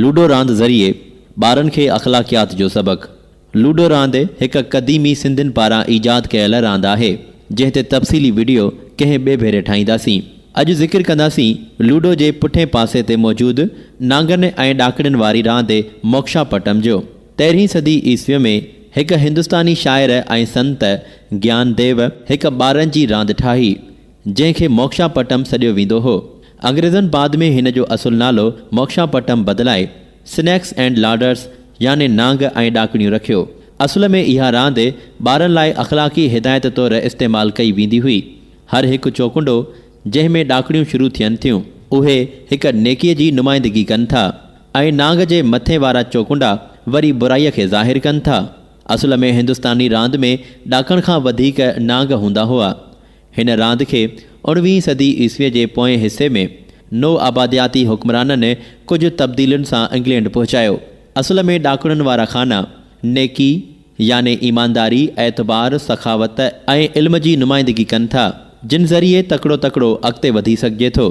Ludo रांदि ज़रिए ॿारनि खे अख़लाक़ियात जो सबक़। लूडो रांदि हिकु क़दीमी सिंधियुनि पारां ईजाद कयल रांदि आहे, जंहिं ते तफ़सीली वीडियो कंहिं ॿिए भेरे ठाहींदासीं। अॼु ज़िक्र कंदासीं लूडो जे पुठिएं पासे ते मौजूदु नांगनि ऐं ॾाकड़ियुनि वारी रांदि मोक्षापटम जो। 13वीं सदी ईस्वीअ में हिकु हिंदुस्तानी शाइर ऐं संत ज्ञानदेव हिकु ॿारनि जी रांदि ठाही, जंहिंखे मोक्षापटम सॾियो वेंदो हो। अंग्रेज़नि बाद में हिन जो असुलु नालो मोक्षापटम बदिलाए स्नैक्स एंड लाडर्स यानी नांग ऐं ॾाकड़ियूं रखियो। असुल में इहा रांदि ॿारनि लाइ अख़लाक़ी हिदायत तौरु इस्तेमालु कई वेंदी हुई। हर हिकु चौकुंडो जंहिं में ॾाकड़ियूं शुरू थियनि थियूं उहे हिकु नेकीअ जी नुमाइंदगी कनि था ऐं नांग जे मथे वारा चौकुंडा वरी बुराईअ खे ज़ाहिर कनि था। असुल में हिंदुस्तानी रांदि में ॾाकण खां वधीक नांग हूंदा हुआ। हिन रांदि खे 19वीं सदी ईस्वीअ जे पोएं हिसे में नो आबादियाती हुक्मराननि कुझु तब्दीलियुनि सां इंग्लैंड पहुचायो। असुल में ॾाकड़ुनि वारा खाना नेकी यानी ईमानदारी, एतबार, सखावत ऐं इल्म जी नुमाइंदगी कनि था, जिन ज़रिए तकिड़ो अॻिते वधी सघिजे थो।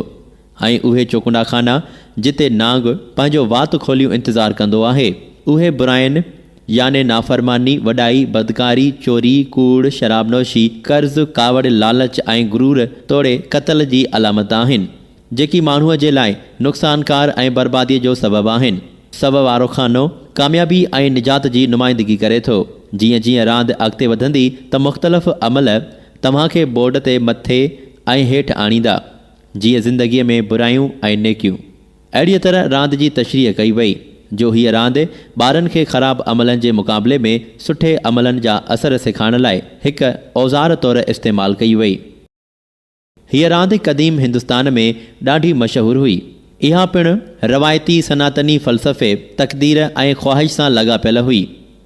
ऐं उहे चौकुंडा खाना जिते नांग पंहिंजो वात खोलियूं इंतज़ारु कंदो आहे, उहे बुराइनि याने नाफ़रमानी, वॾाई, बदकारी, चोरी, कूड़, शराबनोशी, कर्ज़, कावड़, लालच ऐं गुरूर तोड़े क़त्ल जी अलामत आहिनि, जेकी माण्हूअ जे लाइ नुक़सानकार ऐं बर्बादीअ जो सबबु आहिनि। सब वारो खानो कामयाबी ऐं निजात जी नुमाइंदगी करे थो। जीअं जीअं रांदि अॻिते वधंदी त मुख़्तलिफ़ अमल तव्हांखे बोर्ड ते मथे ऐं हेठि आणींदा, जीअं ज़िंदगीअ में बुरायूं ऐं नेकियूं। अहिड़ीअ तरह रांदि जी तशरीह कई वई जो हीअ रांदि ॿारनि खे ख़राब अमलनि जे मुक़ाबले में सुठे अमलनि जा असर सेखारण लाइ हिकु औज़ार तौरु इस्तेमालु कई वई। हीअ रांदि क़दीम हिंदुस्तान में ॾाढी मशहूरु हुई। इहा पिणु रवायती सनातनी फ़लसफ़े, तक़दीर ऐं ख़्वाहिश सां लॻापियल हुई।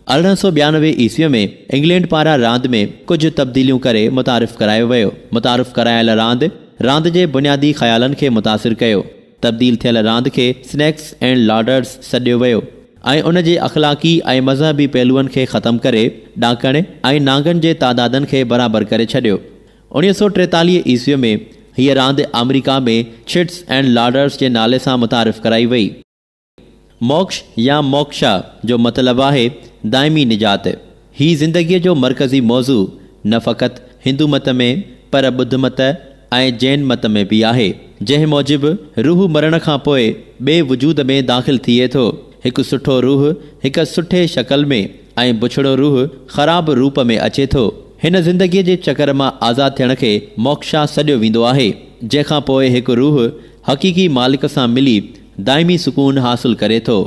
1892 ईस्वीअ में इंग्लैंड पारां रांदि में कुझु तब्दीलियूं करे मुतारिफ़ करायो वियो। मुतारिफ़ करायल रांदि जे बुनियादी ख़्यालनि खे मुतासिर कयो। तब्दील थियल रांदि खे स्नैक्स एंड लाडर्स सॾियो वियो ऐं उन जे अख़लाक़ी ऐं मज़हबी पहलुअनि खे ख़तमु करे ॾाकण ऐं नांगनि जे तादादनि खे बराबरि करे छॾियो। 1943 ईस्वीअ में हीअ रांदि अमेरिका में चिट्स एंड लाडर्स जे नाले सां मुतारिफ़ कराई वई। मोक्ष या मोक्षा जो मतिलबु आहे दाइमी निजात। हीअ ज़िंदगीअ जो मरकज़ी मौज़ू न फ़क़ति हिंदू मत में पर ॿुध मत ऐं जैन मत में बि आहे, जंहिं मूजिबि रूह मरण खां पोइ ॿिए वजूद में दाख़िल थिए थो। हिकु सुठो रूह हिकु सुठे शक्ल में ऐं बुछड़ो रूह ख़राब रूप में अचे थो। हिन ज़िंदगीअ जे चकर मां आज़ादु थियण खे मोक्षा सॾियो वेंदो आहे, जंहिंखां पोइ हिकु रूह हक़ीक़ी मालिक सां मिली दाइमी सुकून हासिलु करे थो।